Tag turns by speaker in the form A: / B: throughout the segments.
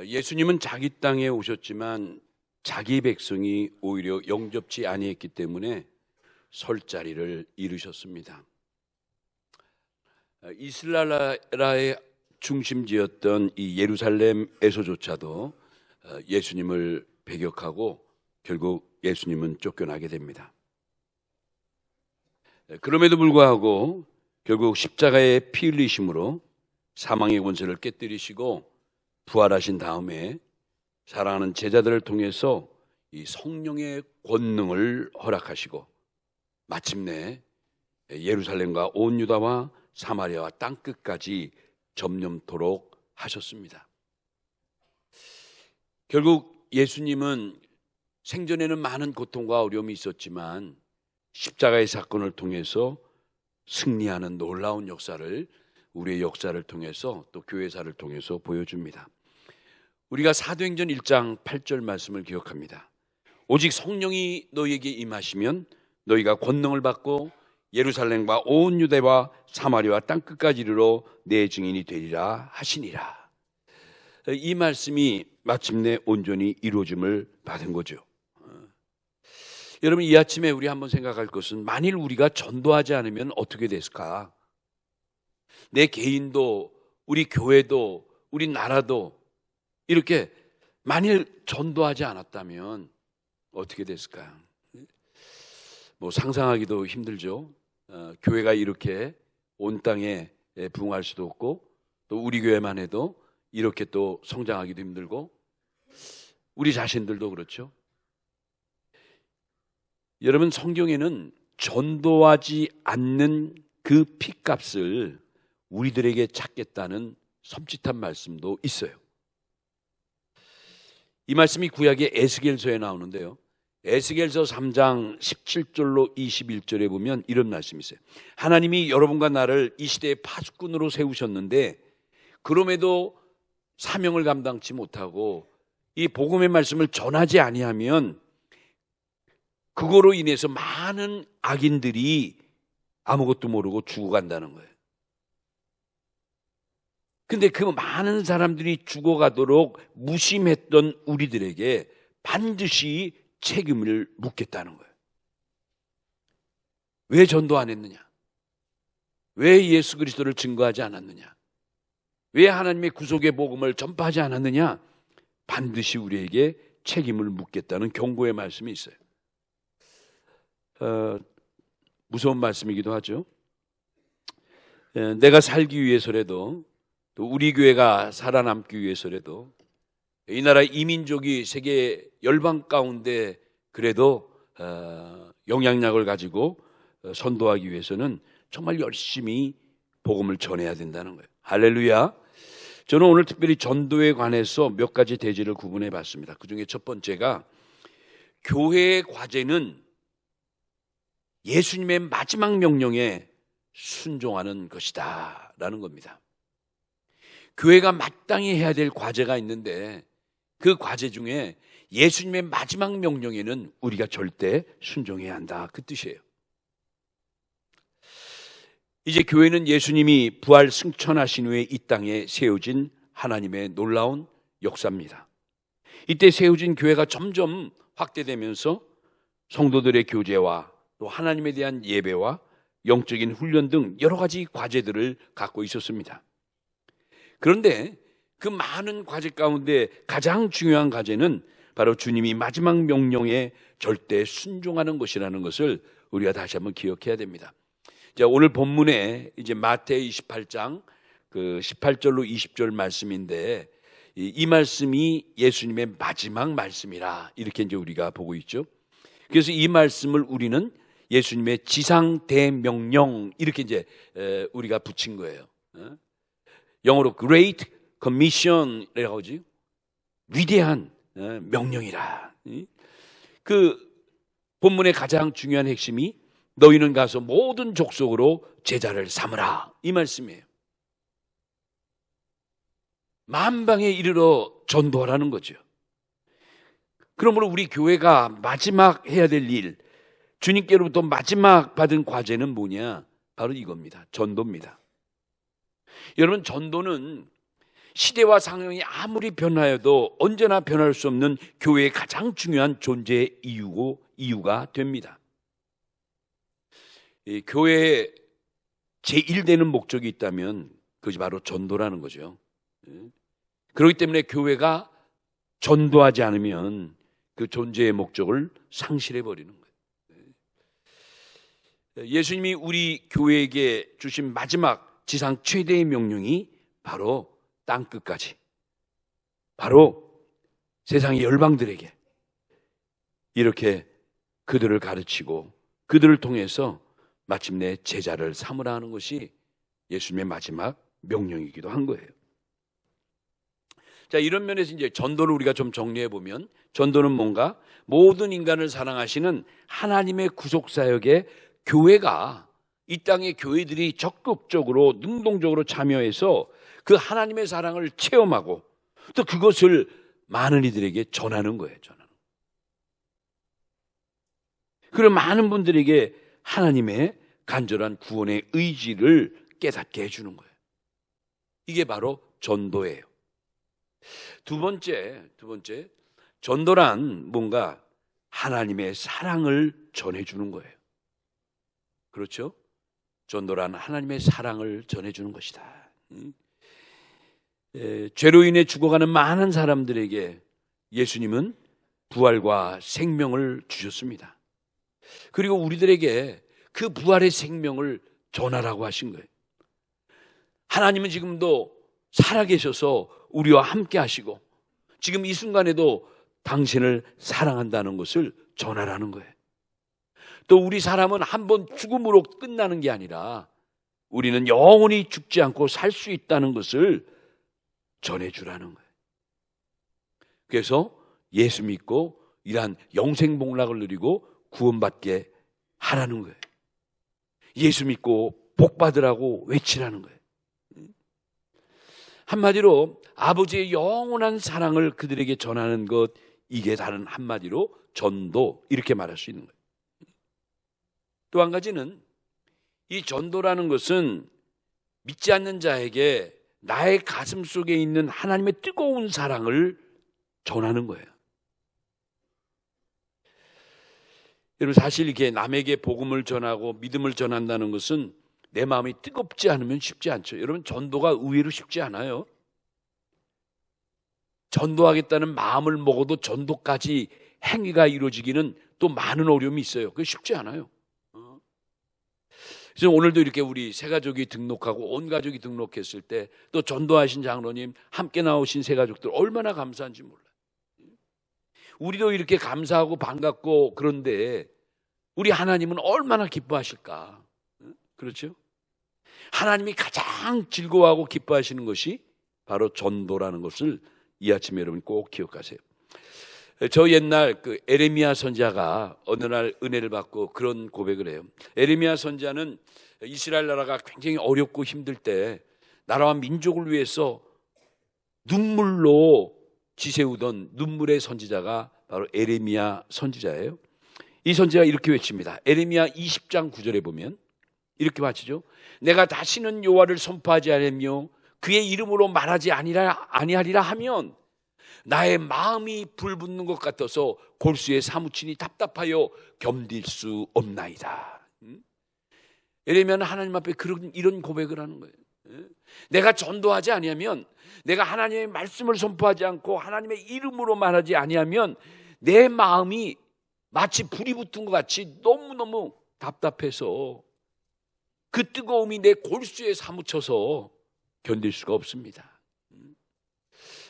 A: 예수님은 자기 땅에 오셨지만 자기 백성이 오히려 영접지 아니했기 때문에 설 자리를 잃으셨습니다. 이스라엘의 중심지였던 이 예루살렘에서조차도 예수님을 배격하고 결국 예수님은 쫓겨나게 됩니다. 그럼에도 불구하고 결국 십자가의 피 흘리심으로 사망의 권세를 깨뜨리시고 부활하신 다음에 사랑하는 제자들을 통해서 이 성령의 권능을 허락하시고 마침내 예루살렘과 온 유다와 사마리아와 땅끝까지 점령토록 하셨습니다. 결국 예수님은 생전에는 많은 고통과 어려움이 있었지만 십자가의 사건을 통해서 승리하는 놀라운 역사를 우리의 역사를 통해서 또 교회사를 통해서 보여줍니다. 우리가 사도행전 1장 8절 말씀을 기억합니다. 오직 성령이 너희에게 임하시면 너희가 권능을 받고 예루살렘과 온 유대와 사마리아와 땅끝까지 이르러 내 증인이 되리라 하시니라. 이 말씀이 마침내 온전히 이루어짐을 받은 거죠. 여러분, 이 아침에 우리 한번 생각할 것은 만일 우리가 전도하지 않으면 어떻게 됐을까? 내 개인도 우리 교회도 우리 나라도 이렇게 만일 전도하지 않았다면 어떻게 됐을까요? 뭐 상상하기도 힘들죠. 교회가 이렇게 온 땅에 부흥할 수도 없고 또 우리 교회만 해도 이렇게 또 성장하기도 힘들고 우리 자신들도 그렇죠. 여러분, 성경에는 전도하지 않는 그 핏값을 우리들에게 찾겠다는 섬찟한 말씀도 있어요. 이 말씀이 구약의 에스겔서에 나오는데요. 에스겔서 3장 17절로 21절에 보면 이런 말씀이 있어요. 하나님이 여러분과 나를 이 시대의 파수꾼으로 세우셨는데 그럼에도 사명을 감당치 못하고 이 복음의 말씀을 전하지 아니하면 그거로 인해서 많은 악인들이 아무것도 모르고 죽어간다는 거예요. 근데 그 많은 사람들이 죽어가도록 무심했던 우리들에게 반드시 책임을 묻겠다는 거예요. 왜 전도 안 했느냐? 왜 예수 그리스도를 증거하지 않았느냐? 왜 하나님의 구속의 복음을 전파하지 않았느냐? 반드시 우리에게 책임을 묻겠다는 경고의 말씀이 있어요. 무서운 말씀이기도 하죠. 내가 살기 위해서라도 또 우리 교회가 살아남기 위해서라도 이 나라 이민족이 세계 열방 가운데 그래도 영향력을 가지고 선도하기 위해서는 정말 열심히 복음을 전해야 된다는 거예요. 할렐루야. 저는 오늘 특별히 전도에 관해서 몇 가지 대지를 구분해 봤습니다. 그중에 첫 번째가 교회의 과제는 예수님의 마지막 명령에 순종하는 것이다 라는 겁니다. 교회가 마땅히 해야 될 과제가 있는데 그 과제 중에 예수님의 마지막 명령에는 우리가 절대 순종해야 한다, 그 뜻이에요. 이제 교회는 예수님이 부활 승천하신 후에 이 땅에 세워진 하나님의 놀라운 역사입니다. 이때 세워진 교회가 점점 확대되면서 성도들의 교제와 또 하나님에 대한 예배와 영적인 훈련 등 여러 가지 과제들을 갖고 있었습니다. 그런데 그 많은 과제 가운데 가장 중요한 과제는 바로 주님이 마지막 명령에 절대 순종하는 것이라는 것을 우리가 다시 한번 기억해야 됩니다. 자, 오늘 본문에 이제 마태의 28장 그 18절로 20절 말씀인데 이 말씀이 예수님의 마지막 말씀이라 이렇게 이제 우리가 보고 있죠. 그래서 이 말씀을 우리는 예수님의 지상 대명령 이렇게 이제 우리가 붙인 거예요. 영어로 Great Commission이라고 하지, 위대한 명령이라. 그 본문의 가장 중요한 핵심이 너희는 가서 모든 족속으로 제자를 삼으라, 이 말씀이에요. 만방에 이르러 전도하라는 거죠. 그러므로 우리 교회가 마지막 해야 될 일, 주님께로부터 마지막 받은 과제는 뭐냐? 바로 이겁니다. 전도입니다. 여러분, 전도는 시대와 상황이 아무리 변하여도 언제나 변할 수 없는 교회의 가장 중요한 존재의 이유가 됩니다. 이 교회의 제1되는 목적이 있다면 그것이 바로 전도라는 거죠. 그렇기 때문에 교회가 전도하지 않으면 그 존재의 목적을 상실해 버리는 거예요. 예수님이 우리 교회에게 주신 마지막 지상 최대의 명령이 바로 땅끝까지, 바로 세상의 열방들에게 이렇게 그들을 가르치고 그들을 통해서 마침내 제자를 삼으라 하는 것이 예수님의 마지막 명령이기도 한 거예요. 자, 이런 면에서 이제 전도를 우리가 좀 정리해 보면, 전도는 뭔가 모든 인간을 사랑하시는 하나님의 구속사역에 교회가, 이 땅의 교회들이 적극적으로 능동적으로 참여해서 그 하나님의 사랑을 체험하고 또 그것을 많은 이들에게 전하는 거예요. 그런 많은 분들에게 하나님의 간절한 구원의 의지를 깨닫게 해주는 거예요. 이게 바로 전도예요. 두 번째, 전도란 뭔가 하나님의 사랑을 전해주는 거예요. 그렇죠? 전도란 하나님의 사랑을 전해주는 것이다. 죄로 인해 죽어가는 많은 사람들에게 예수님은 부활과 생명을 주셨습니다. 그리고 우리들에게 그 부활의 생명을 전하라고 하신 거예요. 하나님은 지금도 살아계셔서 우리와 함께 하시고 지금 이 순간에도 당신을 사랑한다는 것을 전하라는 거예요. 또 우리 사람은 한번 죽음으로 끝나는 게 아니라 우리는 영원히 죽지 않고 살 수 있다는 것을 전해주라는 거예요. 그래서 예수 믿고 이러한 영생복락을 누리고 구원받게 하라는 거예요. 예수 믿고 복받으라고 외치라는 거예요. 한마디로 아버지의 영원한 사랑을 그들에게 전하는 것, 이게 다른 한마디로 전도, 이렇게 말할 수 있는 거예요. 또 한 가지는 이 전도라는 것은 믿지 않는 자에게 나의 가슴 속에 있는 하나님의 뜨거운 사랑을 전하는 거예요. 여러분, 사실 이렇게 남에게 복음을 전하고 믿음을 전한다는 것은 내 마음이 뜨겁지 않으면 쉽지 않죠. 여러분, 전도가 의외로 쉽지 않아요. 전도하겠다는 마음을 먹어도 전도까지 행위가 이루어지기는 또 많은 어려움이 있어요. 그게 쉽지 않아요. 그래서 오늘도 이렇게 우리 새 가족이 등록하고 온 가족이 등록했을 때 또 전도하신 장로님, 함께 나오신 새 가족들 얼마나 감사한지 몰라요. 우리도 이렇게 감사하고 반갑고, 그런데 우리 하나님은 얼마나 기뻐하실까? 그렇죠? 하나님이 가장 즐거워하고 기뻐하시는 것이 바로 전도라는 것을 이 아침에 여러분 꼭 기억하세요. 저 옛날 그 에레미야 선지자가 어느 날 은혜를 받고 그런 고백을 해요. 에레미야 선지자는 이스라엘 나라가 굉장히 어렵고 힘들 때 나라와 민족을 위해서 눈물로 지새우던 눈물의 선지자가 바로 에레미야 선지자예요. 이 선지자가 이렇게 외칩니다. 에레미야 20장 9절에 보면 이렇게 마치죠. 내가 다시는 여호와를 선포하지 않으며 그의 이름으로 말하지 아니하리라 하면 나의 마음이 불붙는 것 같아서 골수에 사무치니 답답하여 견딜 수 없나이다. 에레미야는 하나님 앞에 이런 고백을 하는 거예요. 내가 전도하지 아니하면, 내가 하나님의 말씀을 선포하지 않고 하나님의 이름으로 말하지 아니하면 내 마음이 마치 불이 붙은 것 같이 너무너무 답답해서 그 뜨거움이 내 골수에 사무쳐서 견딜 수가 없습니다.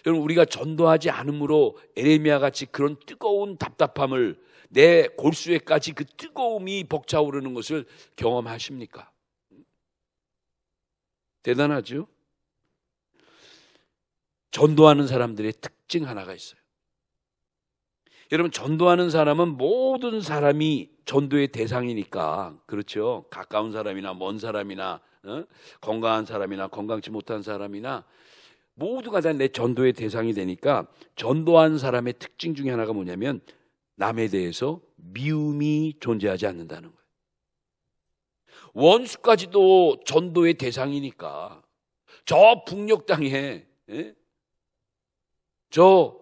A: 여러분, 우리가 전도하지 않으므로 에레미야 같이 그런 뜨거운 답답함을, 내 골수에까지 그 뜨거움이 벅차오르는 것을 경험하십니까? 대단하죠? 전도하는 사람들의 특징 하나가 있어요. 여러분, 전도하는 사람은 모든 사람이 전도의 대상이니까, 그렇죠? 가까운 사람이나 먼 사람이나 건강한 사람이나 건강치 못한 사람이나 모두가 다 내 전도의 대상이 되니까, 전도한 사람의 특징 중에 하나가 뭐냐면 남에 대해서 미움이 존재하지 않는다는 거예요. 원수까지도 전도의 대상이니까 저 북녘 땅에 저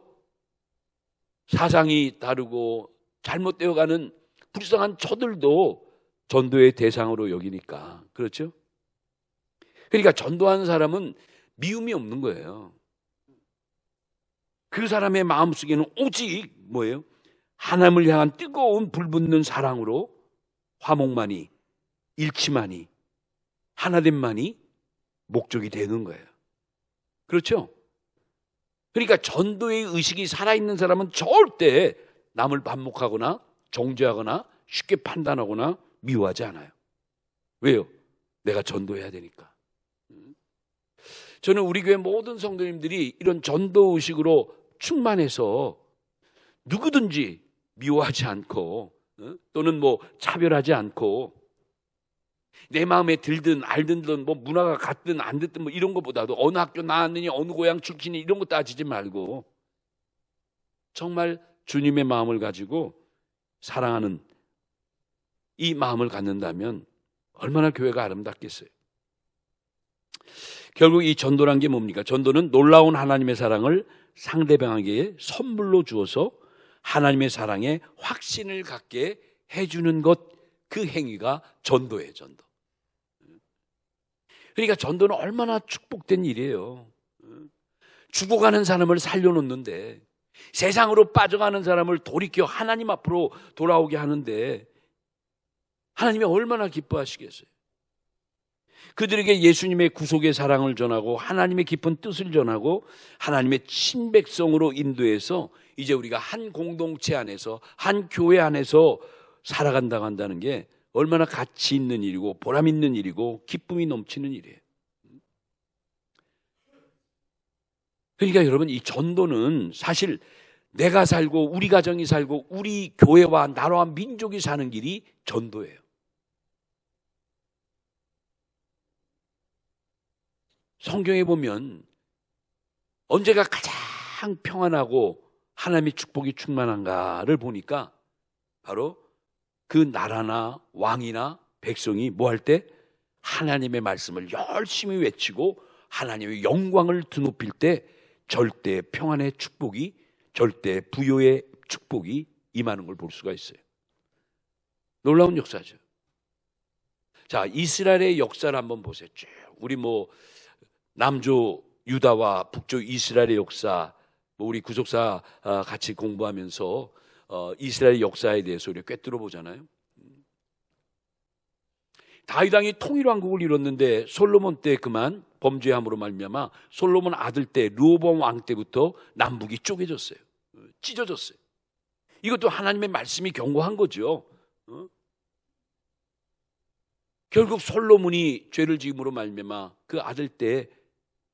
A: 사상이 다르고 잘못되어가는 불쌍한 저들도 전도의 대상으로 여기니까. 그렇죠? 그러니까 전도하는 사람은 미움이 없는 거예요. 그 사람의 마음속에는 오직 뭐예요? 하나님을 향한 뜨거운 불붙는 사랑으로 화목만이, 일치만이, 하나됨만이 목적이 되는 거예요. 그렇죠? 그러니까 전도의 의식이 살아있는 사람은 절대 남을 반목하거나 정죄하거나 쉽게 판단하거나 미워하지 않아요. 왜요? 내가 전도해야 되니까. 저는 우리 교회 모든 성도님들이 이런 전도 의식으로 충만해서 누구든지 미워하지 않고 또는 뭐 차별하지 않고 내 마음에 들든 알든 뭐 문화가 같든 안 듣든 뭐 이런 것보다도 어느 학교 나왔느니 어느 고향 출신이 이런 거 따지지 말고 정말 주님의 마음을 가지고 사랑하는 이 마음을 갖는다면 얼마나 교회가 아름답겠어요. 결국 이 전도란 게 뭡니까? 전도는 놀라운 하나님의 사랑을 상대방에게 선물로 주어서 하나님의 사랑에 확신을 갖게 해주는 것, 그 행위가 전도예요. 전도. 그러니까 전도는 얼마나 축복된 일이에요. 죽어가는 사람을 살려놓는데, 세상으로 빠져가는 사람을 돌이켜 하나님 앞으로 돌아오게 하는데 하나님이 얼마나 기뻐하시겠어요. 그들에게 예수님의 구속의 사랑을 전하고 하나님의 깊은 뜻을 전하고 하나님의 친백성으로 인도해서 이제 우리가 한 공동체 안에서, 한 교회 안에서 살아간다고 한다는 게 얼마나 가치 있는 일이고 보람 있는 일이고 기쁨이 넘치는 일이에요. 그러니까 여러분, 이 전도는 사실 내가 살고 우리 가정이 살고 우리 교회와 나라와 민족이 사는 길이 전도예요. 성경에 보면 언제가 가장 평안하고 하나님의 축복이 충만한가를 보니까 바로 그 나라나 왕이나 백성이 뭐 할 때? 하나님의 말씀을 열심히 외치고 하나님의 영광을 드높일 때 절대 평안의 축복이, 절대 부요의 축복이 임하는 걸 볼 수가 있어요. 놀라운 역사죠. 자, 이스라엘의 역사를 한번 보세요. 쭉 우리 뭐 남조 유다와 북조 이스라엘의 역사, 뭐 우리 구속사 같이 공부하면서 이스라엘의 역사에 대해서 우리가 꿰뚫어 보잖아요. 다윗 왕이 통일왕국을 이뤘는데 솔로몬 때 그만 범죄함으로 말미암아 솔로몬 아들 때 르호보암 왕 때부터 남북이 쪼개졌어요. 찢어졌어요. 이것도 하나님의 말씀이 경고한 거죠. 결국 솔로몬이 죄를 지음으로 말미암아 그 아들 때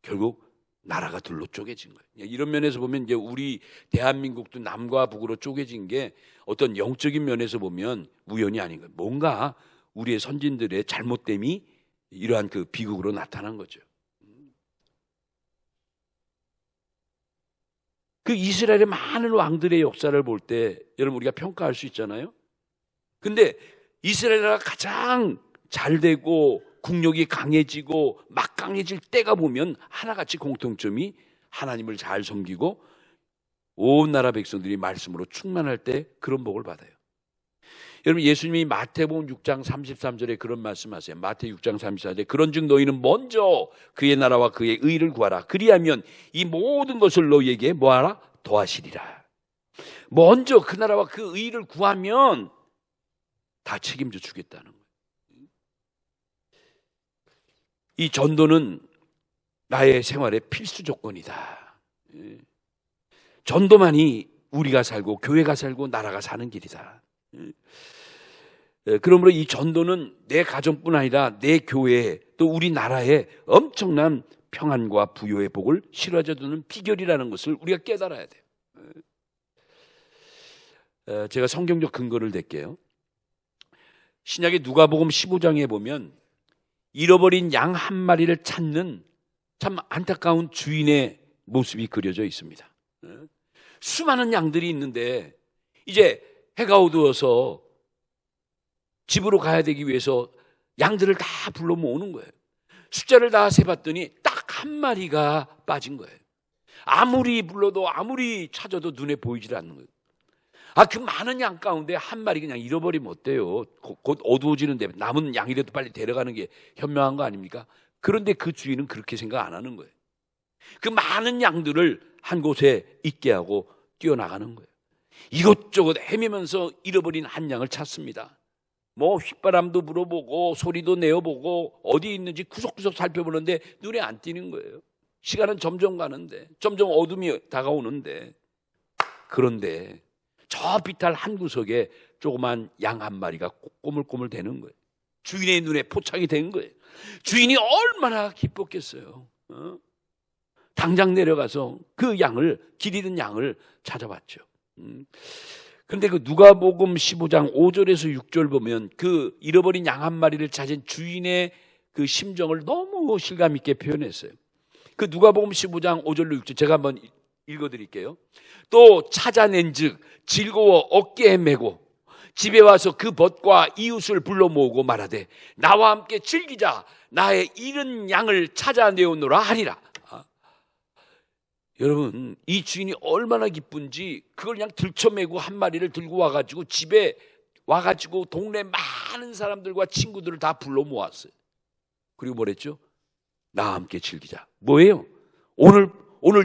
A: 결국 나라가 둘로 쪼개진 거예요. 이런 면에서 보면 이제 우리 대한민국도 남과 북으로 쪼개진 게 어떤 영적인 면에서 보면 우연이 아닌 거예요. 뭔가 우리의 선진들의 잘못됨이 이러한 그 비극으로 나타난 거죠. 그 이스라엘의 많은 왕들의 역사를 볼 때 여러분 우리가 평가할 수 있잖아요. 근데 이스라엘이 가장 잘 되고 국력이 강해지고 막강해질 때가 보면 하나같이 공통점이 하나님을 잘 섬기고 온 나라 백성들이 말씀으로 충만할 때 그런 복을 받아요. 여러분, 예수님이 마태복음 6장 33절에 그런 말씀하세요. 마태 6장 34절에 그런즉 너희는 먼저 그의 나라와 그의 의를 구하라. 그리하면 이 모든 것을 너희에게 뭐하라? 더하시리라. 먼저 그 나라와 그 의를 구하면 다 책임져 주겠다는 거예요. 이 전도는 나의 생활의 필수 조건이다. 전도만이 우리가 살고 교회가 살고 나라가 사는 길이다. 그러므로 이 전도는 내 가정뿐 아니라 내 교회에 또 우리나라에 엄청난 평안과 부요의 복을 실어주는 비결이라는 것을 우리가 깨달아야 돼요. 제가 성경적 근거를 댈게요. 신약의 누가복음 15장에 보면 잃어버린 양 한 마리를 찾는 참 안타까운 주인의 모습이 그려져 있습니다. 수많은 양들이 있는데 이제 해가 어두워서 집으로 가야 되기 위해서 양들을 다 불러 모으는 거예요. 숫자를 다 세봤더니 딱 한 마리가 빠진 거예요. 아무리 불러도 아무리 찾아도 눈에 보이질 않는 거예요. 그 많은 양 가운데 한 마리 그냥 잃어버리면 어때요? 곧 어두워지는데 남은 양이라도 빨리 데려가는 게 현명한 거 아닙니까? 그런데 그 주인은 그렇게 생각 안 하는 거예요. 그 많은 양들을 한 곳에 있게 하고 뛰어나가는 거예요. 이것저것 헤매면서 잃어버린 한 양을 찾습니다. 뭐 휘바람도 불어보고 소리도 내어보고 어디 있는지 구석구석 살펴보는데 눈에 안 띄는 거예요. 시간은 점점 가는데, 점점 어둠이 다가오는데, 그런데 저 비탈 한 구석에 조그만 양 한 마리가 꼬물꼬물 되는 거예요. 주인의 눈에 포착이 된 거예요. 주인이 얼마나 기뻤겠어요. 당장 내려가서 그 양을, 길 잃은 양을 찾아봤죠. 그런데 그 누가복음 15장 5절에서 6절 보면 그 잃어버린 양 한 마리를 찾은 주인의 그 심정을 너무 실감 있게 표현했어요. 그 누가복음 15장 5절로 6절 제가 한번 읽어드릴게요. 또 찾아낸즉 즐거워 어깨에 메고 집에 와서 그 벗과 이웃을 불러 모으고 말하되 나와 함께 즐기자 나의 잃은 양을 찾아내오노라 하리라. 여러분, 이 주인이 얼마나 기쁜지 그걸 그냥 들쳐매고 한 마리를 들고 와가지고 집에 와가지고 동네 많은 사람들과 친구들을 다 불러 모았어요. 그리고 뭐랬죠? 나와 함께 즐기자. 뭐예요? 오늘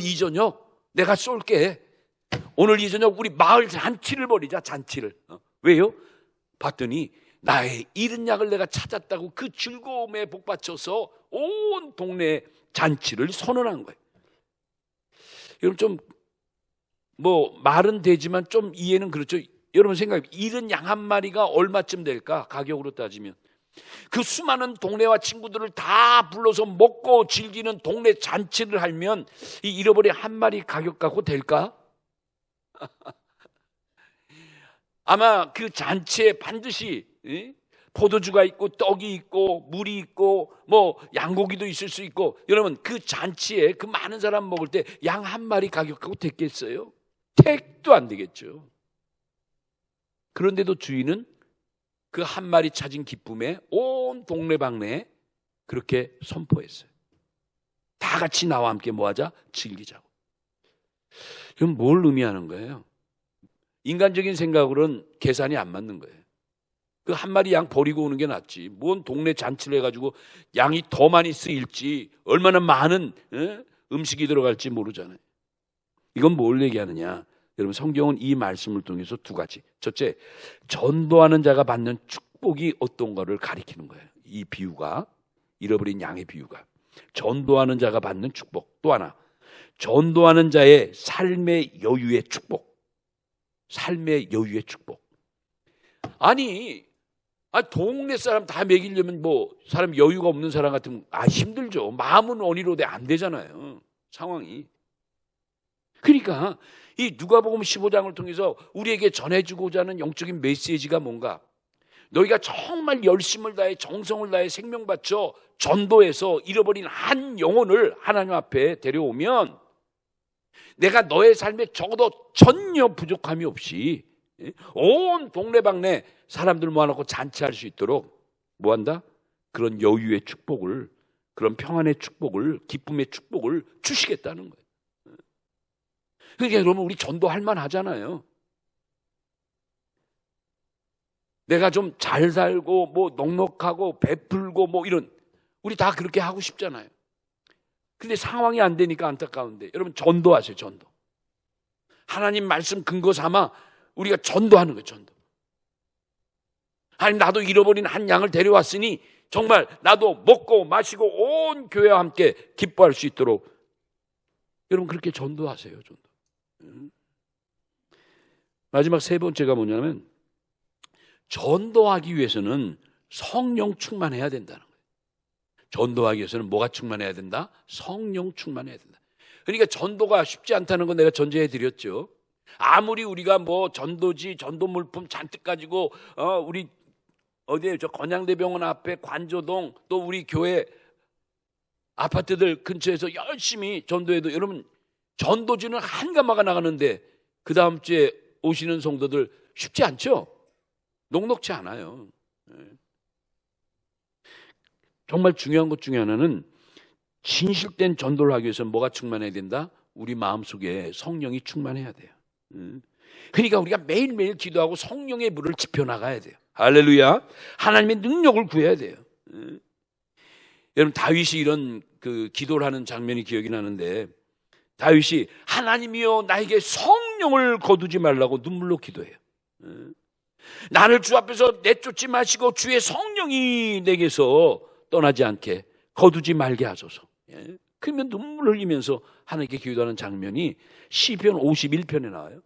A: 이 저녁 내가 쏠게. 오늘 이 저녁 우리 마을 잔치를 벌이자. 잔치를. 왜요? 봤더니 나의 잃은 양을 내가 찾았다고 그 즐거움에 복받쳐서 온 동네 잔치를 선언한 거예요. 여러분 좀 뭐 말은 되지만 좀 이해는 그렇죠. 여러분 생각해, 잃은 양 한 마리가 얼마쯤 될까? 가격으로 따지면 그 수많은 동네와 친구들을 다 불러서 먹고 즐기는 동네 잔치를 하면 이 잃어버린 한 마리 가격 갖고 될까? 아마 그 잔치에 반드시 포도주가 있고 떡이 있고 물이 있고 뭐 양고기도 있을 수 있고, 여러분 그 잔치에 그 많은 사람 먹을 때 양 한 마리 가격하고 됐겠어요? 택도 안 되겠죠. 그런데도 주인은 그 한 마리 찾은 기쁨에 온 동네방네에 그렇게 선포했어요. 다 같이 나와 함께 뭐하자? 즐기자고. 이건 뭘 의미하는 거예요? 인간적인 생각으로는 계산이 안 맞는 거예요. 그 한 마리 양 버리고 오는 게 낫지. 뭔 동네 잔치를 해가지고 양이 더 많이 쓰일지, 얼마나 많은 음식이 들어갈지 모르잖아요. 이건 뭘 얘기하느냐? 여러분 성경은 이 말씀을 통해서 두 가지. 첫째, 전도하는 자가 받는 축복이 어떤가를 가리키는 거예요. 이 비유가, 잃어버린 양의 비유가 전도하는 자가 받는 축복. 또 하나, 전도하는 자의 삶의 여유의 축복. 삶의 여유의 축복. 아니 동네 사람 다 먹이려면 뭐 사람 여유가 없는 사람 같으면 힘들죠. 마음은 원이로 돼 안 되잖아요, 상황이. 그러니까 이 누가복음 15장을 통해서 우리에게 전해주고자 하는 영적인 메시지가 뭔가? 너희가 정말 열심을 다해 정성을 다해 생명 바쳐 전도해서 잃어버린 한 영혼을 하나님 앞에 데려오면 내가 너의 삶에 적어도 전혀 부족함이 없이 온 동네방네 사람들 모아놓고 잔치할 수 있도록 뭐한다? 그런 여유의 축복을, 그런 평안의 축복을, 기쁨의 축복을 주시겠다는 거예요. 그러니까 여러분 우리 전도할 만하잖아요. 내가 좀 잘 살고 뭐 넉넉하고 베풀고 뭐 이런, 우리 다 그렇게 하고 싶잖아요. 근데 상황이 안 되니까 안타까운데 여러분 전도하세요. 전도. 하나님 말씀 근거 삼아 우리가 전도하는 거예요. 전도. 아니 나도 잃어버린 한 양을 데려왔으니 정말 나도 먹고 마시고 온 교회와 함께 기뻐할 수 있도록 여러분 그렇게 전도하세요. 전도. 마지막 세 번째가 뭐냐면 전도하기 위해서는 성령 충만해야 된다는 거예요. 전도하기 위해서는 뭐가 충만해야 된다? 성령 충만해야 된다. 그러니까 전도가 쉽지 않다는 건 내가 전제해 드렸죠. 아무리 우리가 뭐 전도지 전도 물품 잔뜩 가지고 우리 어디에 저 건양대병원 앞에 관조동 또 우리 교회 아파트들 근처에서 열심히 전도해도 여러분 전도지는 한가마가 나가는데 그 다음 주에 오시는 성도들 쉽지 않죠? 녹록치 않아요. 정말 중요한 것 중에 하나는 진실된 전도를 하기 위해서는 뭐가 충만해야 된다? 우리 마음속에 성령이 충만해야 돼요. 그러니까 우리가 매일매일 기도하고 성령의 물을 지펴나가야 돼요. 할렐루야. 하나님의 능력을 구해야 돼요. 여러분, 다윗이 이런 그 기도를 하는 장면이 기억이 나는데, 다윗이 하나님이여 나에게 성령을 거두지 말라고 눈물로 기도해요. 나를 주 앞에서 내쫓지 마시고 주의 성령이 내게서 떠나지 않게 거두지 말게 하소서. 그러면 눈물 흘리면서 하나님께 기도하는 장면이 시편 51편에 나와요.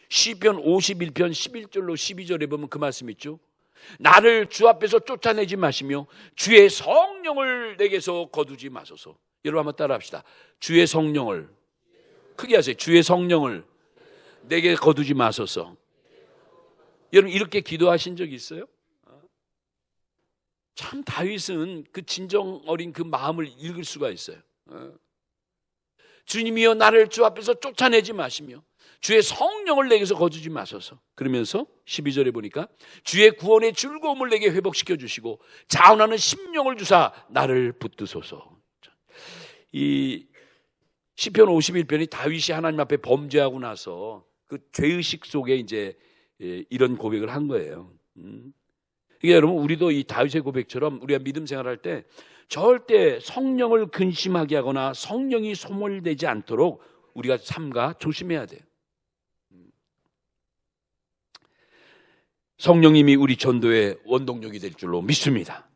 A: 시편 51편 11절로 12절에 보면 그 말씀 있죠. 나를 주 앞에서 쫓아내지 마시며 주의 성령을 내게서 거두지 마소서. 여러분 한번 따라 합시다. 주의 성령을, 크게 하세요. 주의 성령을 내게 거두지 마소서. 여러분 이렇게 기도하신 적 있어요? 참 다윗은 그 진정 어린 그 마음을 읽을 수가 있어요. 주님이여 나를 주 앞에서 쫓아내지 마시며 주의 성령을 내게서 거두지 마소서. 그러면서 12절에 보니까 주의 구원의 즐거움을 내게 회복시켜 주시고 자원하는 심령을 주사 나를 붙드소서. 이 시편 51편이 다윗이 하나님 앞에 범죄하고 나서 그 죄의식 속에 이제 이런 고백을 한 거예요. 이게 여러분 우리도 이 다윗의 고백처럼 우리가 믿음 생활할 때 절대 성령을 근심하게 하거나 성령이 소멸되지 않도록 우리가 삼가 조심해야 돼요. 성령님이 우리 전도의 원동력이 될 줄로 믿습니다.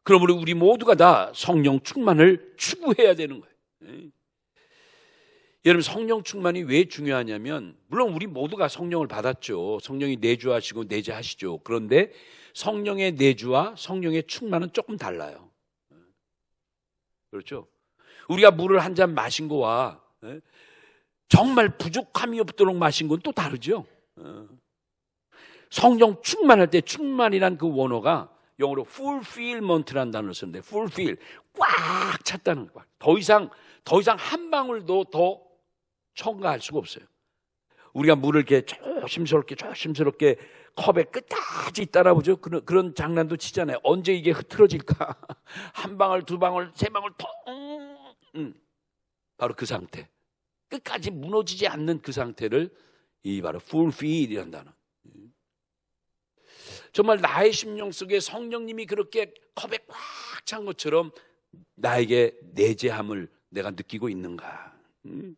A: 그러므로 우리 모두가 다 성령 충만을 추구해야 되는 거예요. 여러분 성령 충만이 왜 중요하냐면 물론 우리 모두가 성령을 받았죠. 성령이 내주하시고 내재하시죠. 그런데 성령의 내주와 성령의 충만은 조금 달라요. 그렇죠? 우리가 물을 한 잔 마신 거와 정말 부족함이 없도록 마신 건 또 다르죠. 성령 충만할 때 충만이란 그 원어가 영어로 fulfillment라는 단어를 쓰는데 fulfill, 꽉 찼다는 거야. 더 이상 한 방울도 더 첨가할 수가 없어요. 우리가 물을 이렇게 조심스럽게 컵에 끝까지 따라보죠. 그런 장난도 치잖아요. 언제 이게 흐트러질까? 한 방울, 두 방울, 세 방울 통. 바로 그 상태. 끝까지 무너지지 않는 그 상태를 이 바로 fulfill이라는 단어. 정말 나의 심령 속에 성령님이 그렇게 컵에 꽉 찬 것처럼 나에게 내재함을 내가 느끼고 있는가? 그러니까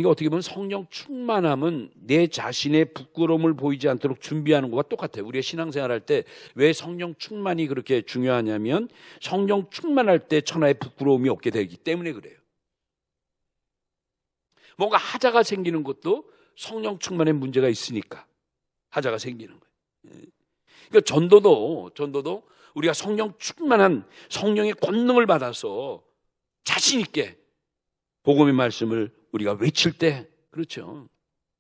A: 어떻게 보면 성령 충만함은 내 자신의 부끄러움을 보이지 않도록 준비하는 것과 똑같아요. 우리가 신앙생활할 때 왜 성령 충만이 그렇게 중요하냐면 성령 충만할 때 천하의 부끄러움이 없게 되기 때문에 그래요. 뭔가 하자가 생기는 것도 성령 충만의 문제가 있으니까 하자가 생기는 거예요. 그러니까 전도도 우리가 성령 충만한 성령의 권능을 받아서 자신 있게 복음의 말씀을 우리가 외칠 때, 그렇죠.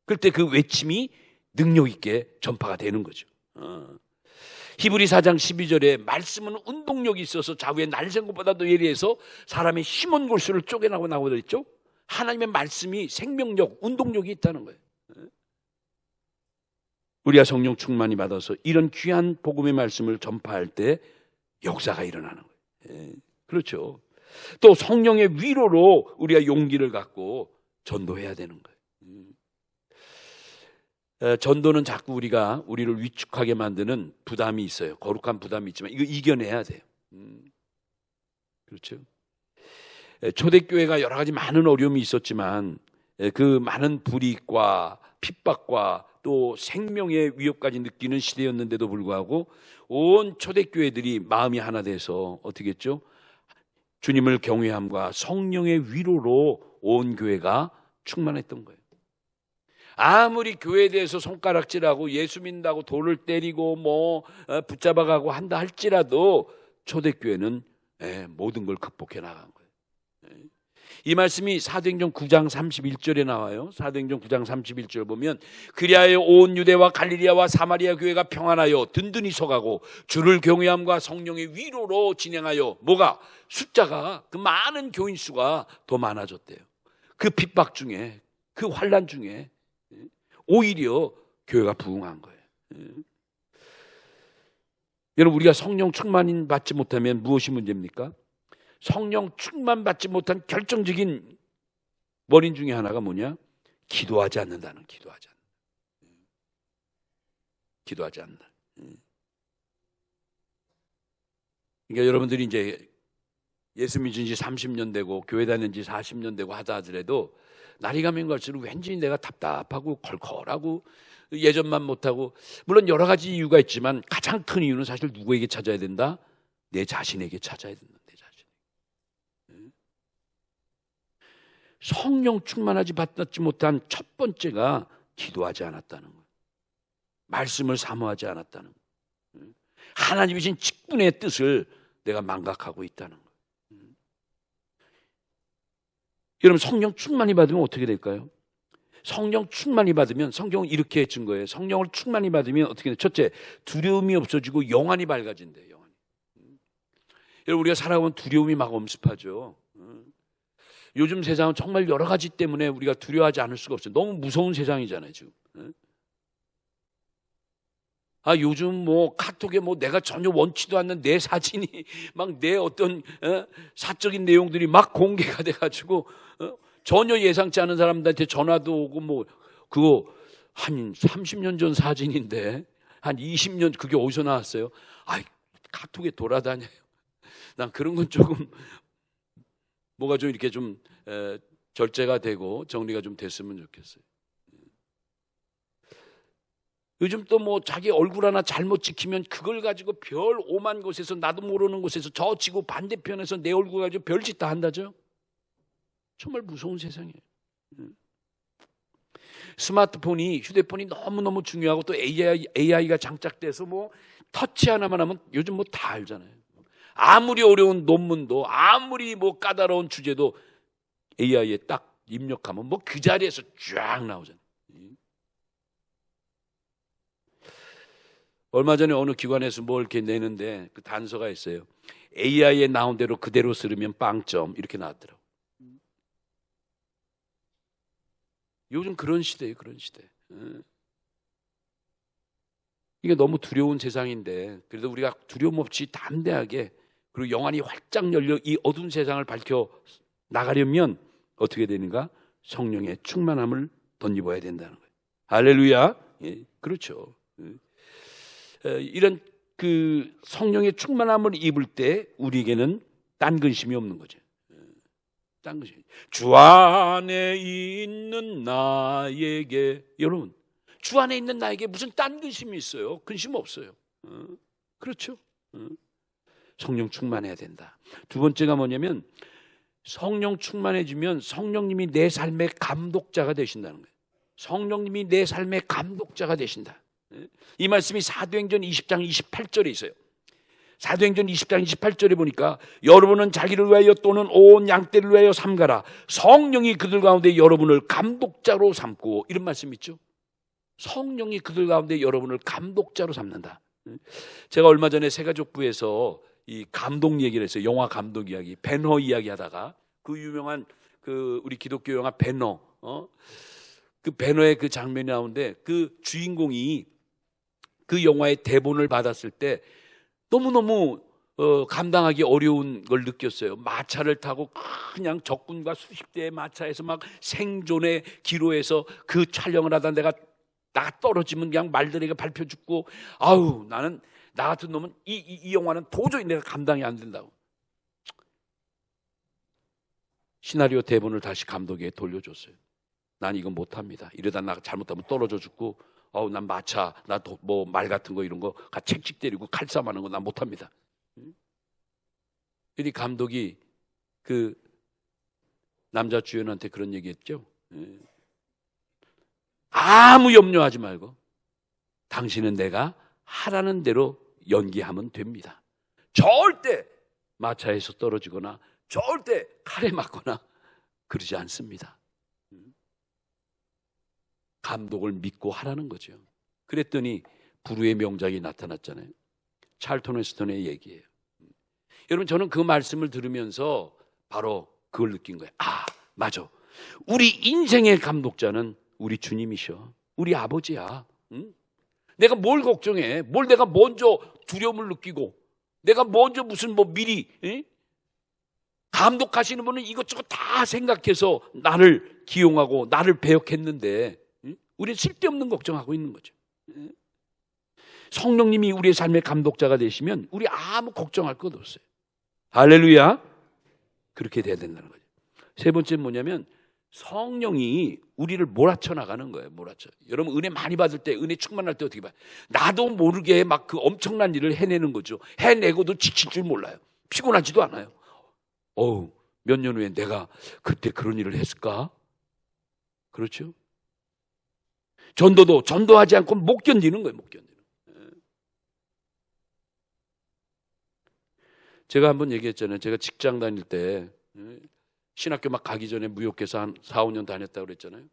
A: 그럴 때 그 외침이 능력 있게 전파가 되는 거죠. 히브리 4장 12절에 말씀은 운동력이 있어서 좌우에 날샌 것보다도 예리해서 사람의 심은 골수를 쪼개나고 나오고 있죠. 하나님의 말씀이 생명력, 운동력이 있다는 거예요. 우리가 성령 충만히 받아서 이런 귀한 복음의 말씀을 전파할 때 역사가 일어나는 거예요. 그렇죠. 또 성령의 위로로 우리가 용기를 갖고 전도해야 되는 거예요. 전도는 자꾸 우리를 위축하게 만드는 부담이 있어요. 거룩한 부담이 있지만 이거 이겨내야 돼요. 그렇죠. 초대교회가 여러 가지 많은 어려움이 있었지만 그 많은 불이익과 핍박과 또 생명의 위협까지 느끼는 시대였는데도 불구하고 온 초대교회들이 마음이 하나 돼서 어떻게 했죠? 주님을 경외함과 성령의 위로로 온 교회가 충만했던 거예요. 아무리 교회에 대해서 손가락질하고 예수 믿는다고 돌을 때리고 붙잡아가고 한다 할지라도 초대교회는 모든 걸 극복해 나간 거예요. 이 말씀이 사도행전 9장 31절에 나와요. 사도행전 9장 31절 보면 그리하여 온 유대와 갈릴리아와 사마리아 교회가 평안하여 든든히 서가고 주를 경외함과 성령의 위로로 진행하여 숫자가 그 많은 교인 수가 더 많아졌대요. 그 핍박 중에 그 환난 중에 오히려 교회가 부흥한 거예요. 여러분 우리가 성령 충만 받지 못하면 무엇이 문제입니까? 성령 충만 받지 못한 결정적인 원인 중에 하나가 뭐냐? 기도하지 않는다는, 기도하지 않는다. 그러니까 여러분들이 이제 예수 믿은 지 30년 되고 교회 다닌 지 40년 되고 하다 하더라도 날이 가면 갈수록 왠지 내가 답답하고 컬컬하고 예전만 못하고, 물론 여러 가지 이유가 있지만 가장 큰 이유는 사실 누구에게 찾아야 된다? 내 자신에게 찾아야 된다. 내 자신. 성령 충만하지 받지 못한 첫 번째가 기도하지 않았다는 거예요. 말씀을 사모하지 않았다는 거예요. 하나님이 주신 직분의 뜻을 내가 망각하고 있다는 거예요. 여러분, 성령 충만히 받으면 어떻게 될까요? 성령 충만히 받으면, 성경은 이렇게 증거해요. 성령을 충만히 받으면 어떻게 돼요? 첫째, 두려움이 없어지고 영안이 밝아진대요. 영안이. 여러분, 우리가 살아가면 두려움이 막 엄습하죠. 요즘 세상은 정말 여러 가지 때문에 우리가 두려워하지 않을 수가 없어요. 너무 무서운 세상이잖아요, 지금. 요즘 뭐 카톡에 뭐 내가 전혀 원치도 않는 내 사진이 막 내 어떤 사적인 내용들이 막 공개가 돼가지고 전혀 예상치 않은 사람들한테 전화도 오고, 뭐 그거 한 30년 전 사진인데 한 20년 그게 어디서 나왔어요? 카톡에 돌아다녀요. 난 그런 건 조금 뭐가 좀 이렇게 좀 절제가 되고 정리가 좀 됐으면 좋겠어요. 요즘 또 뭐 자기 얼굴 하나 잘못 찍히면 그걸 가지고 별 오만 곳에서, 나도 모르는 곳에서, 저 지구 반대편에서 내 얼굴 가지고 별짓 다 한다죠. 정말 무서운 세상이에요. 스마트폰이, 휴대폰이 너무너무 중요하고 또 AI가 장착돼서 뭐 터치 하나만 하면 요즘 뭐 다 알잖아요. 아무리 어려운 논문도, 아무리 뭐 까다로운 주제도 AI에 딱 입력하면 뭐 그 자리에서 쫙 나오잖아요. 얼마 전에 어느 기관에서 뭘 이렇게 내는데 그 단서가 있어요. AI에 나온 대로 그대로 쓰면 빵점, 이렇게 나왔더라고. 요즘 그런 시대예요, 그런 시대. 이게 너무 두려운 세상인데, 그래도 우리가 두려움 없이 담대하게, 그리고 영안이 활짝 열려 이 어두운 세상을 밝혀 나가려면 어떻게 되는가? 성령의 충만함을 덧입어야 된다는 거예요. 할렐루야. 예, 그렇죠. 이런 그 성령의 충만함을 입을 때 우리에게는 딴 근심이 없는 거죠. 딴 근심. 주 안에 있는 나에게, 여러분, 주 안에 있는 나에게 무슨 딴 근심이 있어요? 근심 없어요. 그렇죠. 성령 충만해야 된다. 두 번째가 뭐냐면, 성령 충만해지면 성령님이 내 삶의 감독자가 되신다는 거예요. 성령님이 내 삶의 감독자가 되신다. 이 말씀이 사도행전 20장 28절에 있어요. 사도행전 20장 28절에 보니까, 여러분은 자기를 위하여 또는 온 양떼를 위하여 삼가라. 성령이 그들 가운데 여러분을 감독자로 삼고, 이런 말씀 있죠. 성령이 그들 가운데 여러분을 감독자로 삼는다. 제가 얼마 전에 새가족부에서 이 감독 얘기를 했어요. 영화 감독 이야기, 배너 이야기 하다가 그 유명한 그 우리 기독교 영화 배너, 그 배너의 그 장면이 나오는데, 그 주인공이 그 영화의 대본을 받았을 때 너무너무 감당하기 어려운 걸 느꼈어요. 마차를 타고 그냥 적군과 수십 대의 마차에서 막 생존의 기로에서 그 촬영을 하다 내가 떨어지면 그냥 말들에게 밟혀 죽고, 나는, 나 같은 놈은 이 영화는 도저히 내가 감당이 안 된다고. 시나리오 대본을 다시 감독에게 돌려줬어요. 난 이건 못합니다. 이러다 나 잘못하면 떨어져 죽고, 난 마차, 나 뭐 말 같은 거 이런 거 책찍 때리고 칼싸움하는 거 난 못합니다. 이 감독이 그 남자 주연한테 그런 얘기했죠. 아무 염려하지 말고 당신은 내가 하라는 대로 연기하면 됩니다. 절대 마차에서 떨어지거나 절대 칼에 맞거나 그러지 않습니다. 감독을 믿고 하라는 거죠. 그랬더니 불후의 명작이 나타났잖아요. 찰턴 웨스턴의 얘기예요. 여러분, 저는 그 말씀을 들으면서 바로 그걸 느낀 거예요. 맞아. 우리 인생의 감독자는 우리 주님이셔. 우리 아버지야. 내가 뭘 걱정해? 뭘 내가 먼저 두려움을 느끼고, 내가 먼저 무슨 뭐 미리 감독하시는 분은 이것저것 다 생각해서 나를 기용하고 나를 배역했는데 우리는 쓸데없는 걱정하고 있는 거죠. 성령님이 우리의 삶의 감독자가 되시면 우리 아무 걱정할 것 없어요. 할렐루야. 그렇게 돼야 된다는 거죠. 세 번째는 뭐냐면 성령이 우리를 몰아쳐 나가는 거예요. 몰아쳐. 여러분 은혜 많이 받을 때, 은혜 충만할 때 어떻게 봐요? 나도 모르게 막 그 엄청난 일을 해내는 거죠. 해내고도 지칠 줄 몰라요. 피곤하지도 않아요. 몇 년 후에 내가 그때 그런 일을 했을까? 그렇죠? 전도하지 않고 못 견디는 거예요. 못 견디는. 제가 한번 얘기했잖아요. 제가 직장 다닐 때 신학교 막 가기 전에 무역회사 한 4, 5년 다녔다고 그랬잖아요.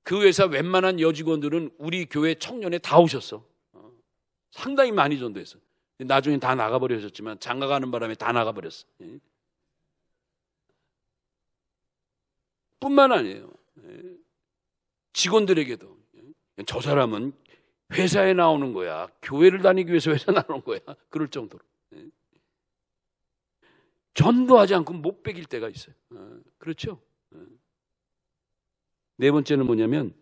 A: 그 회사 웬만한 여직원들은 우리 교회 청년회 다 오셨어. 상당히 많이 전도했어. 나중에 다 나가버렸었지만 장가가는 바람에 다 나가버렸어. 뿐만 아니에요. 직원들에게도 저 사람은 회사에 나오는 거야. 교회를 다니기 위해서 회사 나오는 거야. 그럴 정도로. 전도하지 않고 못 베길 때가 있어요. 그렇죠? 네 번째는 뭐냐면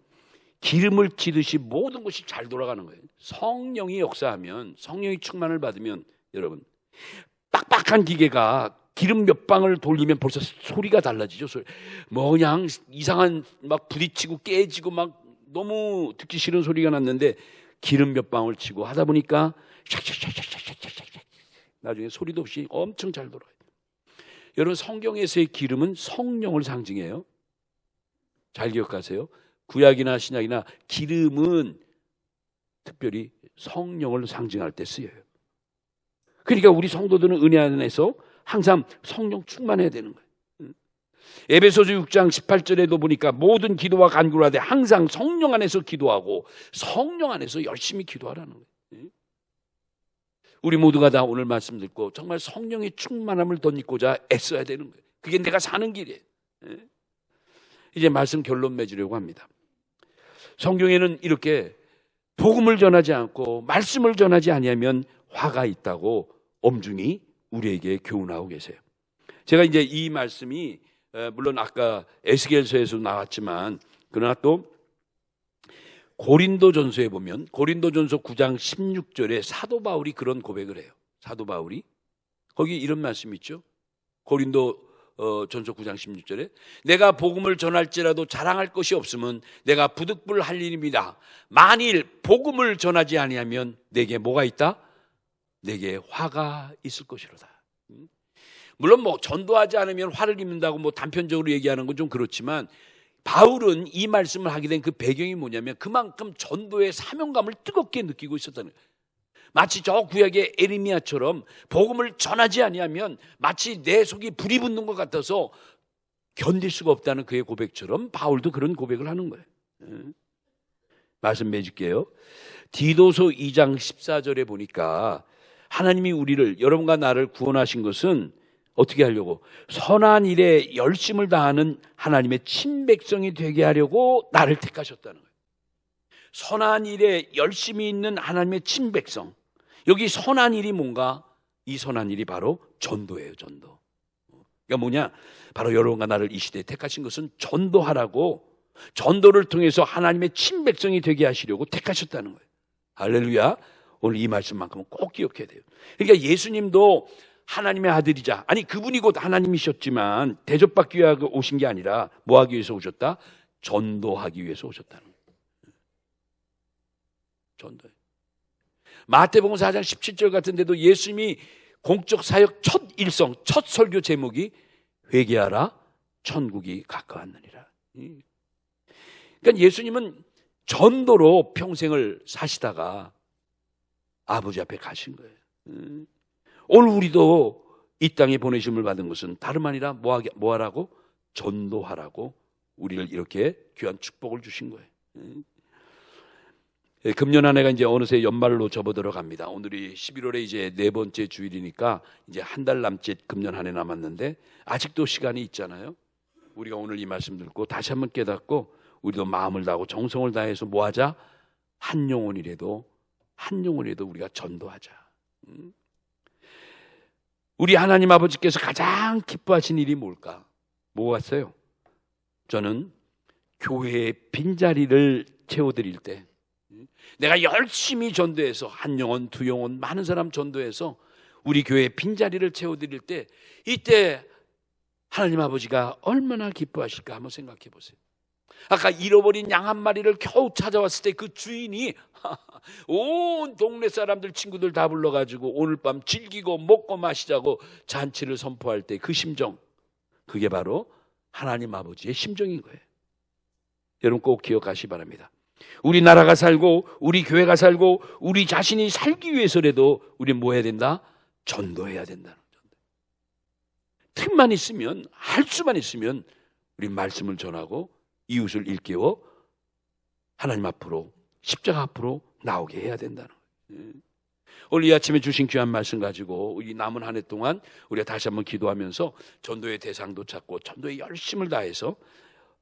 A: 기름을 치듯이 모든 것이 잘 돌아가는 거예요. 성령이 역사하면, 성령이 충만을 받으면 여러분 빡빡한 기계가 기름 몇 방울 돌리면 벌써 소리가 달라지죠. 뭐 그냥 이상한 막 부딪히고 깨지고 막 너무 듣기 싫은 소리가 났는데 기름 몇 방울 치고 하다 보니까 샥샥샥샥샥샥샥 나중에 소리도 없이 엄청 잘 돌아요. 여러분 성경에서의 기름은 성령을 상징해요. 잘 기억하세요. 구약이나 신약이나 기름은 특별히 성령을 상징할 때 쓰여요. 그러니까 우리 성도들은 은혜 안에서 항상 성령 충만해야 되는 거예요. 에베소서 6장 18절에도 보니까 모든 기도와 간구를 하되 항상 성령 안에서 기도하고 성령 안에서 열심히 기도하라는 거예요. 우리 모두가 다 오늘 말씀 듣고 정말 성령의 충만함을 덧입고자 애써야 되는 거예요. 그게 내가 사는 길이에요. 이제 말씀 결론 맺으려고 합니다. 성경에는 이렇게 복음을 전하지 않고 말씀을 전하지 아니하면 화가 있다고 엄중히 우리에게 교훈하고 계세요. 제가 이제 이 말씀이 물론 아까 에스겔서에서 나왔지만 그러나 또 고린도전서에 보면 고린도전서 9장 16절에 사도 바울이 그런 고백을 해요. 사도 바울이 거기 이런 말씀이 있죠. 고린도전서 9장 16절에 내가 복음을 전할지라도 자랑할 것이 없으면 내가 부득불할 일입니다. 만일 복음을 전하지 아니하면 내게 뭐가 있다? 내게 화가 있을 것이로다. 물론 뭐 전도하지 않으면 화를 입는다고 뭐 단편적으로 얘기하는 건 좀 그렇지만 바울은 이 말씀을 하게 된 그 배경이 뭐냐면 그만큼 전도의 사명감을 뜨겁게 느끼고 있었다는 거예요. 마치 저 구약의 에레미야처럼 복음을 전하지 아니하면 마치 내 속이 불이 붙는 것 같아서 견딜 수가 없다는 그의 고백처럼 바울도 그런 고백을 하는 거예요. 말씀 맺을게요. 디도서 2장 14절에 보니까 하나님이 우리를 여러분과 나를 구원하신 것은 어떻게 하려고? 선한 일에 열심을 다하는 하나님의 친백성이 되게 하려고 나를 택하셨다는 거예요. 선한 일에 열심히 있는 하나님의 친백성. 여기 선한 일이 뭔가? 이 선한 일이 바로 전도예요. 전도. 그러니까 뭐냐? 바로 여러분과 나를 이 시대에 택하신 것은 전도하라고, 전도를 통해서 하나님의 친백성이 되게 하시려고 택하셨다는 거예요. 할렐루야. 오늘 이 말씀만큼은 꼭 기억해야 돼요. 그러니까 예수님도 하나님의 아들이자, 아니 그분이 곧 하나님이셨지만 대접받기 위해 오신 게 아니라 뭐 하기 위해서 오셨다? 전도하기 위해서 오셨다는 거예요. 전도. 마태복음 4장 17절 같은 데도 예수님이 공적 사역 첫 일성, 첫 설교 제목이 회개하라 천국이 가까웠느니라. 그러니까 예수님은 전도로 평생을 사시다가 아버지 앞에 가신 거예요. 오늘 우리도 이 땅에 보내심을 받은 것은 다름 아니라 뭐 하라고? 전도하라고 우리를 이렇게 귀한 축복을 주신 거예요. 금년 한 해가 이제 어느새 연말로 접어들어 갑니다. 오늘이 11월에 이제 네 번째 주일이니까 이제 한 달 남짓 금년 한 해 남았는데 아직도 시간이 있잖아요. 우리가 오늘 이 말씀 듣고 다시 한번 깨닫고 우리도 마음을 다하고 정성을 다해서 뭐 하자? 한 영혼이라도 우리가 전도하자. 우리 하나님 아버지께서 가장 기뻐하신 일이 뭘까? 뭐가 있어요? 저는 교회의 빈자리를 채워드릴 때, 내가 열심히 전도해서 한 영혼, 두 영혼, 많은 사람 전도해서 우리 교회의 빈자리를 채워드릴 때, 이때 하나님 아버지가 얼마나 기뻐하실까 한번 생각해 보세요. 아까 잃어버린 양 한 마리를 겨우 찾아왔을 때 그 주인이 온 동네 사람들, 친구들 다 불러가지고 오늘 밤 즐기고 먹고 마시자고 잔치를 선포할 때 그 심정, 그게 바로 하나님 아버지의 심정인 거예요. 여러분 꼭 기억하시기 바랍니다. 우리 나라가 살고 우리 교회가 살고 우리 자신이 살기 위해서라도 우리는 뭐 해야 된다? 전도해야 된다는 거죠. 틈만 있으면, 할 수만 있으면 우리 말씀을 전하고 이웃을 일깨워 하나님 앞으로, 십자가 앞으로 나오게 해야 된다는 거예요. 오늘 이 아침에 주신 귀한 말씀 가지고 이 남은 한 해 동안 우리가 다시 한번 기도하면서 전도의 대상도 찾고 전도의 열심을 다해서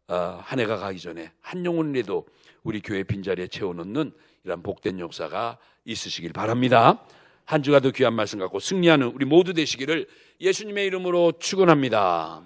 A: 한 해가 가기 전에 한 영혼이라도 우리 교회 빈자리에 채워넣는 이런 복된 역사가 있으시길 바랍니다. 한 주가 더 귀한 말씀 갖고 승리하는 우리 모두 되시기를 예수님의 이름으로 축원합니다.